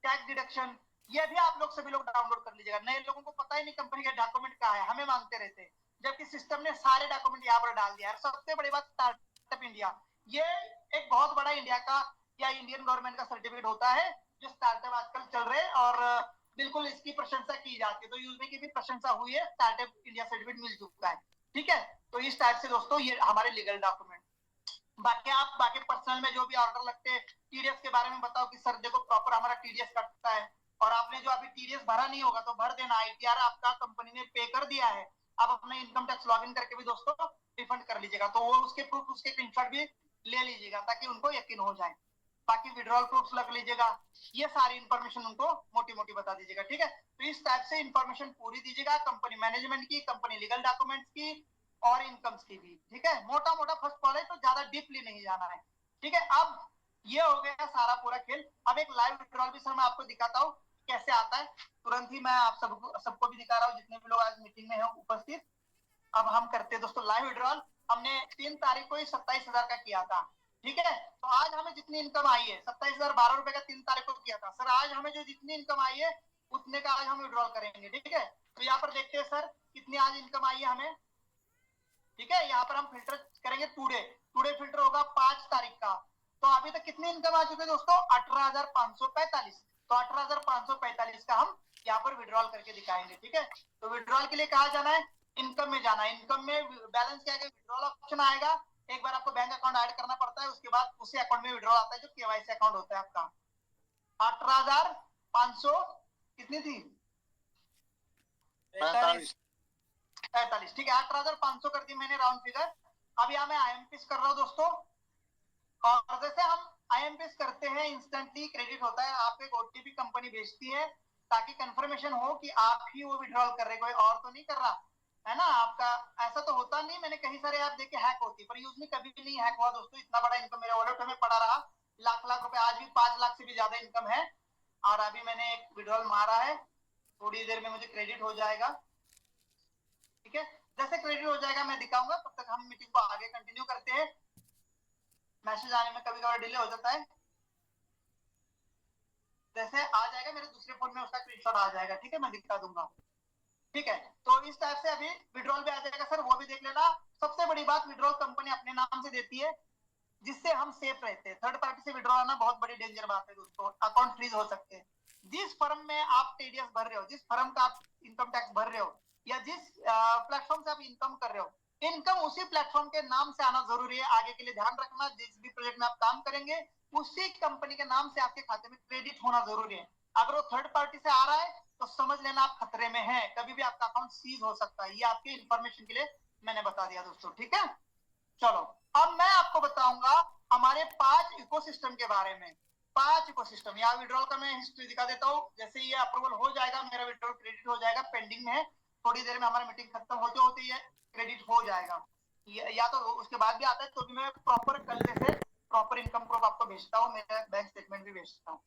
A: टैक्स डिडक्शन ये भी आप लोग सभी लोग डाउनलोड कर लीजिएगा। नए लोगों को पता ही नहीं कंपनी के डॉक्यूमेंट कहाँ है, हमें मांगते रहते हैं, जबकि सिस्टम ने सारे डॉक्यूमेंट यहाँ पर डाल दिया है। सबसे बड़ी बात, स्टार्टअप इंडिया, ये एक बहुत बड़ा इंडिया का या इंडियन गवर्नमेंट का सर्टिफिकेट होता है जो स्टार्टअप आजकल चल रहे हैं, और बिल्कुल इसकी प्रशंसा की जाती है। तो यूजमी की भी प्रशंसा हुई है, स्टार्टअप इंडिया सर्टिफिकेट मिल चुका है। ठीक है, तो इस टाइप से दोस्तों ये हमारे लीगल डॉक्यूमेंट। बाकी आप बाकी पर्सनल में जो भी ऑर्डर लगते हैं, टीडीएस के बारे में बताओ कि सर देखो प्रॉपर हमारा टीडीएस कटता है, और आपने जो अभी टीडीएस भरा नहीं होगा तो भर देना, आईटीआर आपका कंपनी ने पे कर दिया है, आप अपने इनकम टैक्स लॉगिन करके भी दोस्तों रिफंड कर लीजिएगा। तो वो उसके प्रूफ, उसके स्क्रीनशॉट भी ले लीजिएगा ताकि उनको यकीन हो जाए। बाकी विड्रॉल प्रूफ लग लीजिएगा, ये सारी इंफॉर्मेशन उनको मोटी मोटी बता दीजिएगा। ठीक है, तो इस टाइप से इंफॉर्मेशन पूरी दीजिएगा, कंपनी मैनेजमेंट की, कंपनी लीगल डॉक्यूमेंट्स की, और इनकम्स की भी। ठीक है, मोटा मोटा फर्स्ट कॉल है तो ज्यादा डीपली नहीं जाना है। ठीक है, अब ये हो गया सारा पूरा खेल। अब एक लाइव विड्रॉल भी सर मैं आपको दिखाता हूँ कैसे आता है, तुरंत ही मैं आप सबको भी दिखा रहा हूँ जितने भी लोग आज मीटिंग में है उपस्थित। अब हम करते हैं दोस्तों लाइव विड्रॉल। हमने 3 तारीख को ही 27,000 का किया था। ठीक है, तो आज हमें जितनी इनकम आई है, 27,012 रुपए का 3 तारीख को किया था सर, आज हमें जो जितनी इनकम आई है उतने का आज हम विड्रॉल करेंगे। ठीक है, तो यहाँ पर देखते हैं सर कितनी आज इनकम आई है हमें। ठीक है, यहाँ पर हम फिल्टर करेंगे टुडे, टुडे फिल्टर होगा 5 तारीख का। तो अभी तक कितनी इनकम आ चुकी है दोस्तों, 18,545। तो 18,545 का हम यहाँ पर विड्रॉल करके दिखाएंगे। ठीक है, तो विड्रॉल के लिए कहा जाना है, इनकम में जाना है। इनकम में बैलेंस क्या है, विड्रॉल ऑप्शन आएगा, एक बार आपको बैंक अकाउंट ऐड करना पड़ता है, उसके बाद उसी अकाउंट में विड्रॉल आता है जो केवाईसी अकाउंट होता है आपका। 18,500 कितनी थी, 45। ठीक है, 18,500 कर दी मैंने राउंड फिगर। अब यहाँ मैं आईएमपीएस कर रहा हूँ दोस्तों, और जैसे हम आईएमपीएस करते हैं इंस्टेंटली क्रेडिट होता है, आपको एक ओटीपी कंपनी भेजती है ताकि कंफर्मेशन हो कि आप ही वो विड्रॉल कर रहे, कोई और तो नहीं कर रहा है ना आपका। ऐसा तो होता नहीं, मैंने कहीं सारे ऐप देखे हैक होती, पर यूजली कभी भी नहीं हैक हुआ दोस्तों। इतना बड़ा इनकम मेरे वॉलेट में पड़ा रहा, लाख लाख रुपए, आज भी 5 लाख से भी ज्यादा इनकम है। और अभी मैंने एक विड्रॉल मारा है, थोड़ी देर में मुझे क्रेडिट हो जाएगा। ठीक है, जैसे क्रेडिट हो जाएगा मैं दिखाऊंगा, तब तक हम मीटिंग को आगे कंटिन्यू करते हैं। मैसेज आने में कभी कभार डिले हो जाता है, जैसे आ जाएगा मेरे दूसरे फोन में उसका स्क्रीनशॉट आ जाएगा। ठीक है, मैं दिखा दूंगा। ठीक है, तो इस टाइप से अभी विड्रॉल भी आ जाएगा सर, वो भी देख लेना। सबसे बड़ी बात, विड्रॉल कंपनी अपने नाम से देती है जिससे हम सेफ रहते हैं। थर्ड पार्टी से विड्रॉल आना बहुत बड़ी डेंजर बात है दोस्तों, अकाउंट फ्रीज हो सकते हैं। जिस फर्म में आप टीडीएस भर रहे हो, जिस फर्म का आप इनकम टैक्स भर रहे हो, या जिस प्लेटफॉर्म से आप इनकम कर रहे हो, इनकम उसी प्लेटफॉर्म के नाम से आना जरूरी है। आगे के लिए ध्यान रखना, जिस भी प्रोजेक्ट में आप काम करेंगे उसी कंपनी के नाम से आपके खाते में क्रेडिट होना जरूरी है। अगर वो थर्ड पार्टी से आ रहा है तो समझ लेना आप खतरे में हैं, कभी भी आपका अकाउंट सीज हो सकता है। ये आपके इंफॉर्मेशन के लिए मैंने बता दिया दोस्तों। ठीक है, चलो अब मैं आपको बताऊंगा हमारे 5 इकोसिस्टम के बारे में। 5 इकोसिस्टम, यहाँ विड्रॉल का मैं हिस्ट्री दिखा देता हूँ। जैसे ये अप्रूवल हो जाएगा, मेरा विड्रॉल क्रेडिट हो जाएगा, पेंडिंग में है, थोड़ी देर में हमारी मीटिंग खत्म होते होते ये क्रेडिट हो जाएगा, या तो उसके बाद भी आता है तो भी मैं प्रॉपर कल जैसे प्रॉपर इनकम प्रूफ आपको भेजता हूँ, मेरा बैंक स्टेटमेंट भी भेजता हूँ।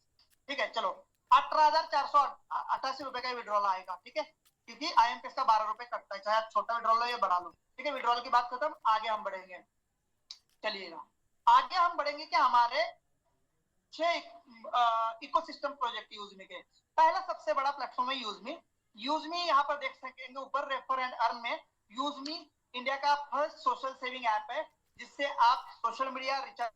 A: ठीक है, चलो 18,488 रुपए का विड्रॉल आएगा। ठीक है, क्योंकि आईएमपीएस का 12 रुपए कटता है, चाहे आप छोटा विड्रॉल लो या बड़ा लो। ठीक है, विड्रॉल की बात खत्म, आगे हम बढ़ेंगे। चलिएगा आगे हम बढ़ेंगे कि हमारे 6 इकोसिस्टम प्रोजेक्ट यूजमी के। पहला सबसे बड़ा प्लेटफॉर्म है यूजमी। यूजमी यहाँ पर देख सकेंगे ऊपर रेफर एंड अर्न में, यूजमी इंडिया का फर्स्ट सोशल सेविंग ऐप है जिससे आप social media, recharge,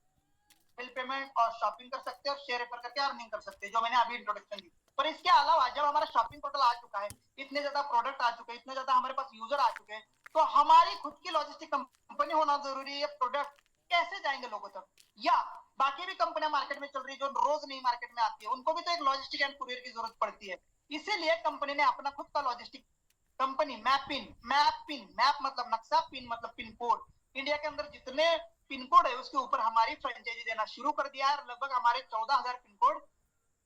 A: bill payment और शॉपिंग कर सकते हैं, और शेयर रेफर करके अर्निंग कर सकते हैं, जो मैंने अभी इंट्रोडक्शन दी। पर इसके अलावा जब हमारा शॉपिंग पोर्टल आ चुका है, इतने ज्यादा प्रोडक्ट आ चुके हैं, इतने ज्यादा हमारे पास यूजर आ चुके हैं, तो हमारी खुद की लॉजिस्टिक कंपनी होना जरूरी है। प्रोडक्ट कैसे जाएंगे लोगों तक, या बाकी भी कंपनियां मार्केट में चल रही है जो रोज नई मार्केट में आती है, उनको भी तो एक लॉजिस्टिक एंड कुरियर की जरूरत पड़ती है। इसीलिए कंपनी ने अपना खुद का लॉजिस्टिक कंपनी मैप मतलब नक्शा, पिन मतलब पिन कोड, इंडिया के अंदर जितने पिन कोड है उसके ऊपर हमारी फ्रेंचाइजी देना शुरू कर दिया है। लगभग हमारे 14,000 पिन कोड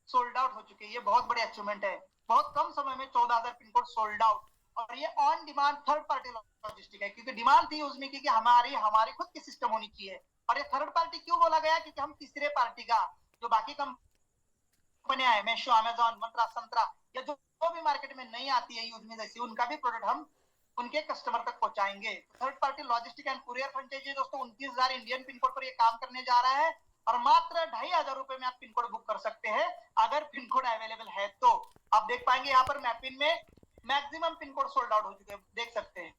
A: सोल्ड आउट हो चुके हैं। ये बहुत बड़ी अचीवमेंट है। बहुत कम समय में 14,000 पिन कोड सोल्ड आउट, और ये on demand third party logistic है, क्योंकि डिमांड थी उसमें की कि हमारी खुद की सिस्टम होनी चाहिए। और ये थर्ड पार्टी क्यों बोला गया, क्योंकि हम तीसरे पार्टी का, जो बाकी कंपनियां है, मेशो, अमेजॉन, मंत्रा, संतरा, या जो भी मार्केट में नहीं आती है यूजमी जैसी, उनका भी प्रोडक्ट हम उनके कस्टमर तक पहुंचाएंगे। Third party logistic and courier franchisee दोस्तों 29,000 इंडियन पिन कोड पर ये काम करने जा रहा है, और मात्र 2,500 रुपए में आप पिन कोड बुक कर सकते हैं, अगर पिन कोड अवेलेबल है तो। आप देख पाएंगे यहाँ पर मैपिन में maximum pin code sold out हो चुके हैं, देख सकते हैं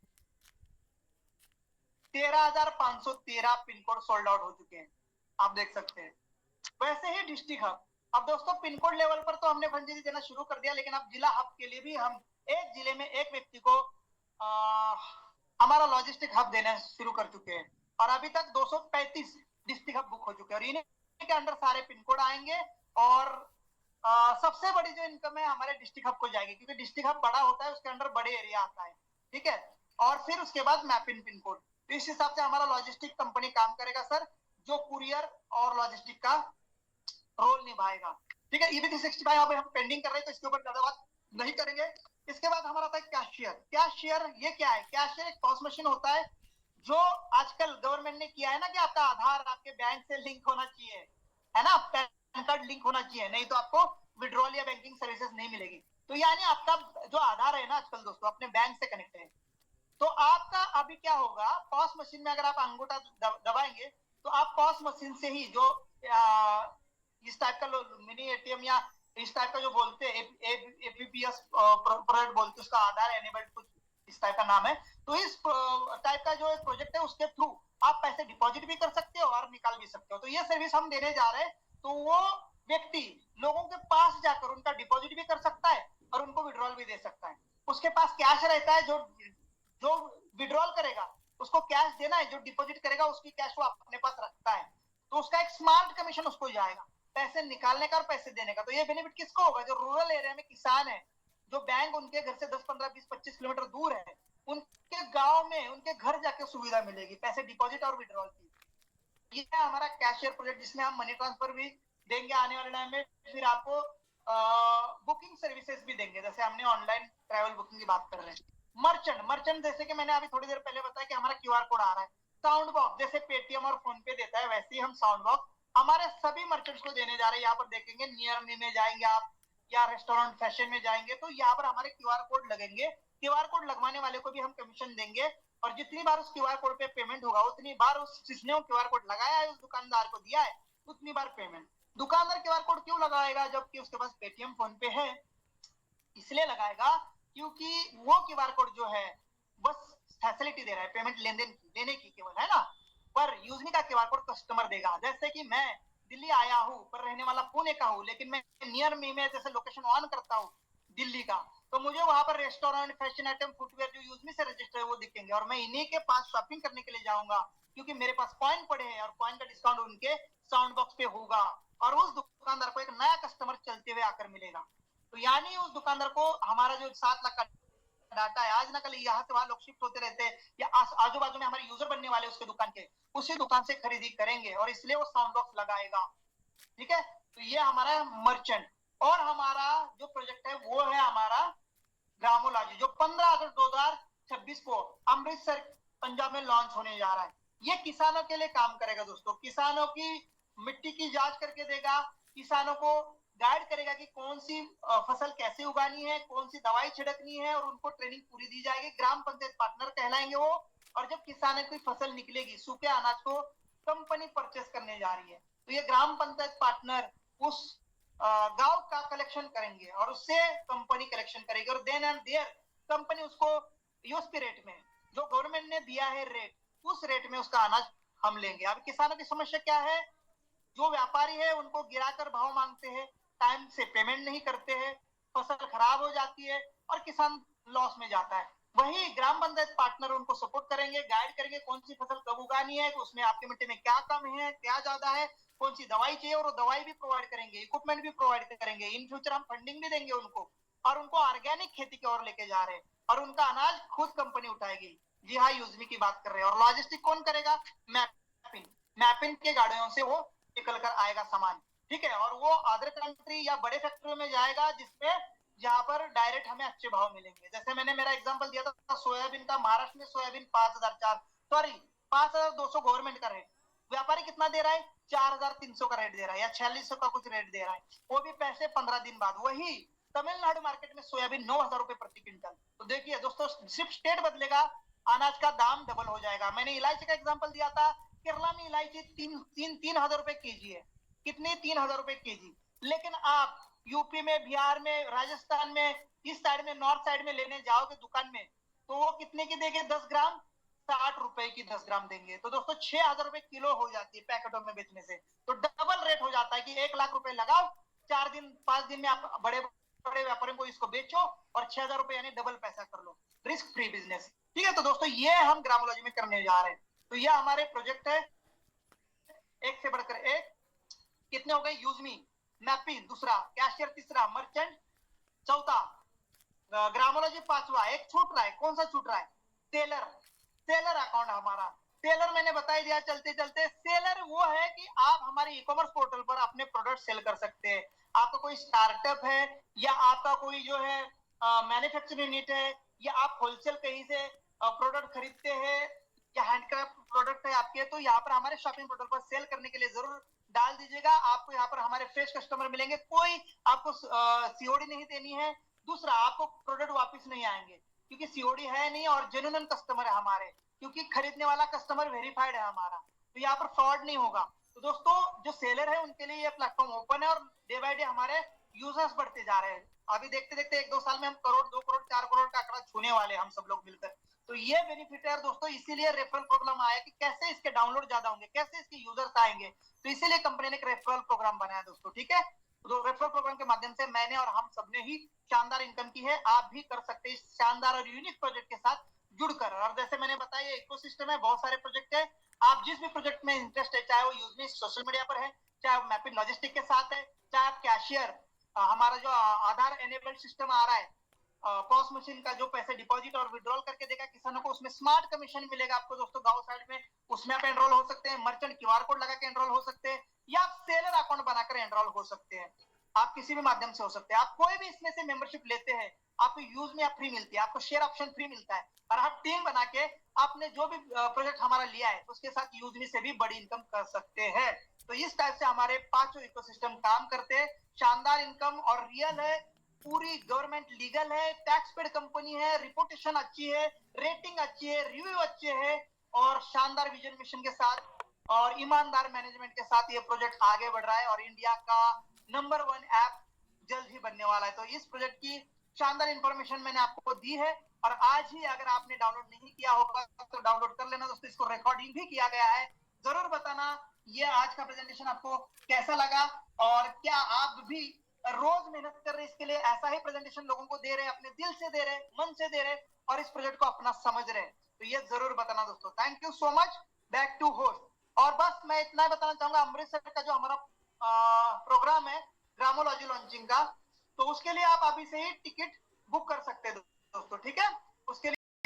A: 13,513 पिन कोड सोल्ड आउट हो चुके हैं, आप देख सकते हैं। वैसे ही डिस्ट्रिक्ट हब, अब दोस्तों पिन कोड लेवल पर तो हमने फ्रेंचाइजी देना शुरू कर दिया, लेकिन अब जिला हब के लिए भी हम एक जिले में एक व्यक्ति को हमारा लॉजिस्टिक हब देना शुरू कर चुके हैं, और अभी तक 235 डिस्ट्रिक्ट हब बुक हो चुके हैं, और इन्हीं के अंडर सारे पिन कोड आएंगे। और सबसे बड़ी जो इनकम है हमारे डिस्ट्रिक्ट हब को जाएगी, क्योंकि डिस्ट्रिक्ट हब बड़ा होता है, उसके अंडर बड़े एरिया आता है, ठीक है। और फिर उसके बाद मैपिन पिन कोड, तो इस हिसाब से हमारा लॉजिस्टिक कंपनी काम करेगा सर, जो कुरियर और लॉजिस्टिक का रोल निभाएगा, ठीक है। ईबी 365 अब हम पेंडिंग कर रहे हैं, तो इसके ऊपर ज्यादा बात नहीं करेंगे। इसके बाद हमारा आता है कैशियर। कैशियर ये क्या है? कैशियर एक पॉस मशीन होता है, जो आजकल गवर्नमेंट ने किया है ना कि आपका आधार आपके बैंक से लिंक होना चाहिए, है ना, पैन कार्ड लिंक होना चाहिए, नहीं तो आपको विड्रॉल या बैंकिंग सर्विसेज नहीं मिलेगी। तो यानी आपका जो आधार है ना आजकल दोस्तों अपने बैंक से कनेक्ट है, तो आपका अभी क्या होगा, पॉस मशीन में अगर आप अंगूठा दबाएंगे तो आप पॉस मशीन से ही जो इस टाइप का मिनी एटीएम या इस टाइप का जो बोलते हैं एपीपीएस प्रोजेक्ट बोलते हैं, उसका आधार एनेबल्ड कुछ इस टाइप का नाम है, तो इस टाइप का जो एक प्रोजेक्ट है उसके थ्रू आप पैसे डिपॉजिट भी कर सकते हो और निकाल भी सकते हो। तो ये सर्विस हम देने जा रहे हैं, तो वो व्यक्ति लोगों के पास जाकर उनका डिपॉजिट भी कर सकता है और उनको विड्रॉल भी दे सकता है। उसके पास कैश रहता है, जो विड्रॉल करेगा उसको कैश देना है, जो डिपॉजिट करेगा उसकी कैश वो अपने पास रखता है, तो उसका एक स्मार्ट कमीशन उसको जाएगा पैसे निकालने का और पैसे देने का। तो ये बेनिफिट किसको होगा? जो रूरल एरिया में किसान है, जो बैंक उनके घर से 10, 15, 20, 25 किलोमीटर दूर है, उनके गांव में उनके घर जाके सुविधा मिलेगी पैसे डिपॉजिट और विड्रॉल की। ये है हमारा कैशियर प्रोजेक्ट, जिसमें हम मनी ट्रांसफर भी देंगे आने वाले टाइम में, फिर आपको बुकिंग सर्विसेज भी देंगे, जैसे हमने ऑनलाइन ट्रैवल बुकिंग की बात कर रहे हैं। मर्चेंट जैसे कि मैंने अभी थोड़ी देर पहले बताया कि हमारा क्यूआर कोड आ रहा है। साउंड बॉक्स जैसे पेटीएम और फोन पे देता है, वैसे ही हम साउंड बॉक्स हमारे सभी मर्चेंट्स को देने जा रहे हैं। यहाँ पर देखेंगे नियर मी में जाएंगे आप या रेस्टोरेंट फैशन में जाएंगे, तो यहाँ पर हमारे क्यूआर कोड लगेंगे। क्यूआर कोड लगवाने वाले को भी हम कमीशन देंगे, और जितनी बार उस क्यूआर कोड पे पेमेंट होगा उतनी बार जिसने क्यूआर कोड लगाया है उस दुकानदार को दिया है उतनी बार पेमेंट। दुकानदार क्यूआर कोड क्यों लगाएगा जबकि उसके पास पेटीएम फोन पे है? इसलिए लगाएगा क्योंकि वो क्यूआर कोड जो है बस फैसिलिटी दे रहा है पेमेंट लेन देन लेने की केवल, है ना, पर यूजमी का क्यूआर कोड कस्टमर देगा। जैसे कि मैं दिल्ली आया हूँ पर रहने वाला पुणे का हूँ, लेकिन मैं नियर मी में जैसे लोकेशन ऑन करता हूँ दिल्ली का, तो मुझे वहां पर रेस्टोरेंट, फैशन आइटम, फुटवेयर जो यूजमी से रजिस्टर है वो दिखेंगे, और मैं इन्हीं के पास शॉपिंग करने के लिए जाऊंगा क्योंकि मेरे पास कॉइन पड़े हैं, और कॉइन का डिस्काउंट उनके साउंड बॉक्स पे होगा, और उस दुकानदार को एक नया कस्टमर चलते हुए आकर मिलेगा। तो यानी उस दुकानदार को हमारा जो 7 लाख का डाटा है, आज ना कल यहाँ से वहां लोग शिफ्ट होते रहते हैं, या आजू बाजू में हमारे यूजर बनने वाले उसके दुकान के, उसी दुकान से खरीदी करेंगे, और इसलिए वो साउंड बॉक्स लगाएगा, ठीक है। तो ये हमारा मर्चेंट। और हमारा जो प्रोजेक्ट है वो है हमारा ग्रामोलॉजी, जो 15 अगस्त 2026 को अमृतसर पंजाब में लॉन्च होने जा रहा है। ये किसानों के लिए काम करेगा दोस्तों, किसानों की मिट्टी की जांच करके देगा, किसानों को गाइड करेगा कि कौन सी फसल कैसे उगानी है, कौन सी दवाई छिड़कनी है, और उनको ट्रेनिंग पूरी दी जाएगी। ग्राम पंचायत पार्टनर कहलाएंगे वो, और जब किसानों की फसल निकलेगी सूखे अनाज को कंपनी परचेस करने जा रही है, तो ये ग्राम पंचायत पार्टनर उस गांव का कलेक्शन करेंगे और उससे कंपनी कलेक्शन करेगी, और देन एंड देयर कंपनी उसको यूएसपी रेट में, जो गवर्नमेंट ने दिया है रेट, उस रेट में उसका अनाज हम लेंगे। अब किसानों की समस्या क्या है? जो व्यापारी है उनको गिराकर भाव मांगते हैं, टाइम से पेमेंट नहीं करते हैं, फसल खराब हो जाती है और किसान लॉस में जाता है। वही ग्राम पंचायत पार्टनर उनको सपोर्ट करेंगे, गाइड करेंगे कौन सी फसल कब उगानी है, उसमें आपकी मिट्टी में क्या कम है क्या ज्यादा है, कौन सी दवाई चाहिए, और वो दवाई भी प्रोवाइड करेंगे, इक्विपमेंट भी प्रोवाइड करेंगे। इन फ्यूचर हम फंडिंग भी देंगे उनको, और उनको ऑर्गेनिक खेती की ओर लेके जा रहे हैं, और उनका अनाज खुद कंपनी उठाएगी। जी हाँ, यूजमी की बात कर रहे हैं। और लॉजिस्टिक कौन करेगा? मैपिंग के गाड़ियों से वो निकल कर आएगा सामान, ठीक है, और वो अदर कंट्री या बड़े फैक्ट्रियों में जाएगा जिसमें जहां पर डायरेक्ट हमें अच्छे भाव मिलेंगे। जैसे मैंने मेरा एग्जांपल दिया था सोयाबीन का, महाराष्ट्र में सोयाबीन 5,200 गवर्नमेंट का रेट, व्यापारी कितना दे रहा है, 4,300 का रेट दे रहा है या 4600 का कुछ रेट दे रहा है, वो भी पैसे 15 दिन बाद। वही तमिलनाडु मार्केट में सोयाबीन 9,000 रुपए प्रति क्विंटल। तो देखिए दोस्तों, सिर्फ स्टेट बदलेगा, अनाज का दाम डबल हो जाएगा। मैंने इलायची का एग्जांपल दिया था, केरला में इलायची 3,000 रुपए केजी है। कितने, 3,000 रुपए केजी। लेकिन आप यूपी में, बिहार में, राजस्थान में, इस साइड में, नॉर्थ साइड में लेने जाओगे दुकान में, तो वो कितने की देंगे, 10 ग्राम 60 रुपए की 10 ग्राम देंगे। तो दोस्तों 6,000 रुपए किलो हो जाती है पैकेटों में बेचने से। तो डबल रेट हो जाता है कि 1,00,000 रुपए लगाओ, 4 दिन 5 दिन में आप बड़े बड़े व्यापारियों को इसको बेचो और 6,000 रुपए यानी डबल पैसा कर लो। Risk free business. ठीक है, तो दोस्तों ये हम ग्रामोलॉजी में करने जा रहे हैं। तो ये हमारे प्रोजेक्ट है, एक से बढ़कर एक। कितने हो गए, यूजमी, मैपिंग दूसरा, कैशियर तीसरा, मर्चेंट चौथा, ग्रामोलॉजी पांचवा। एक छूट रहा है, कौन सा छूट रहा है, सेलर। सेलर अकाउंट हमारा, सेलर मैंने बता दिया चलते चलते। सेलर वो है कि आप हमारे ई कॉमर्स पोर्टल पर अपने प्रोडक्ट सेल कर सकते हैं। आपका कोई स्टार्टअप है या आपका कोई जो है मैन्युफैक्चरिंग यूनिट है, या आप होलसेल कहीं से प्रोडक्ट खरीदते हैं या हैंडक्राफ्ट प्रोडक्ट है आपके, तो यहाँ पर हमारे शॉपिंग पोर्टल पर सेल करने के लिए जरूर डाल दीजिएगा। आपको यहाँ पर हमारे फ्रेश कस्टमर मिलेंगे, कोई आपको सीओडी नहीं देनी है। दूसरा, आपको प्रोडक्ट वापस नहीं आएंगे क्योंकि सीओडी है नहीं, और जेन्युइन कस्टमर है हमारे, क्योंकि खरीदने वाला कस्टमर वेरीफाइड है हमारा, तो यहाँ पर फ्रॉड नहीं होगा। तो दोस्तों जो सेलर है उनके लिए ये प्लेटफॉर्म ओपन है, और डे बाय डे हमारे यूजर्स बढ़ते जा रहे हैं। अभी देखते देखते 1-2 साल में हम करोड़, 2 करोड़, 4 करोड़ का आंकड़ा छूने वाले हम सब लोग मिलकर। तो ये बेनिफिट है दोस्तों, इसीलिए रेफरल प्रोग्राम आया कि कैसे इसके डाउनलोड ज्यादा होंगे, कैसे इसके यूजर्स आएंगे, तो इसीलिए कंपनी ने एक रेफरल प्रोग्राम बनाया दोस्तों। ठीक है, तो रेफरल प्रोग्राम के माध्यम से मैंने और हम सबने ही शानदार इनकम की है। आप भी कर सकते हैं इस शानदार और यूनिक प्रोजेक्ट के साथ जुड़कर। और जैसे मैंने बताया, इकोसिस्टम है, बहुत सारे प्रोजेक्ट है। आप जिस भी प्रोजेक्ट में इंटरेस्ट है, चाहे वो यूजमी सोशल मीडिया पर है, चाहे वो मैपिंग लॉजिस्टिक के साथ है, चाहे आप कैशियर, हमारा जो आधार एनेबल्ड सिस्टम आ रहा है, पॉस मशीन का जो पैसे डिपॉजिट और विड्रॉल करके देगा किसानों को, उसमें स्मार्ट कमीशन मिलेगा आपको दोस्तों गांव साइड में, उसमें आप एनरोल हो सकते हैं। मर्चेंट क्यूआर कोड लगा के एनरोल हो सकते हैं, या आप सेलर अकाउंट बनाकर एनरोल हो सकते हैं। आप किसी भी माध्यम से हो सकते हैं। आप कोई भी इसमें से मेंबरशिप लेते हैं, आपको यूज में फ्री मिलती है, आपको शेयर ऑप्शन फ्री मिलता है, और आप टीम बना के आपने जो भी प्रोजेक्ट हमारा लिया है उसके साथ यूज में से भी बड़ी इनकम कर सकते हैं। तो इस टाइप से हमारे पांचों इकोसिस्टम काम करते हैं। शानदार इनकम और रियल है, पूरी गवर्नमेंट लीगल है, टैक्स पेड कंपनी है, रिपोर्टेशन अच्छी है, रेटिंग अच्छी है, रिव्यू अच्छे है, और शानदार विजन मिशन के साथ और ईमानदार मैनेजमेंट के साथ ये प्रोजेक्ट आगे बढ़ रहा है, और इंडिया का नंबर 1 ऐप जल्द ही बनने वाला है। तो इस प्रोजेक्ट की शानदार इंफॉर्मेशन मैंने आपको दी है, और आज ही अगर आपने डाउनलोड नहीं किया होगा तो डाउनलोड कर लेना दोस्तों। इसको रिकॉर्डिंग भी किया गया है, जरूर बताना ये आज का प्रेजेंटेशन आपको कैसा लगा, और क्या आप भी रोज मेहनत कर रहे इसके लिए, ऐसा ही प्रेजेंटेशन लोगों को दे रहे, अपने दिल से दे रहे, मन से दे रहे, और इस प्रोजेक्ट को अपना समझ रहे, तो ये जरूर बताना दोस्तों। Thank you so much. Back to host. और बस मैं इतना ही बताना चाहूंगा, अमृतसर का जो हमारा प्रोग्राम है ग्रामोलॉजी लॉन्चिंग का, तो उसके लिए आप अभी से ही टिकट बुक कर सकते हैं दोस्तों। ठीक है, उसके लिए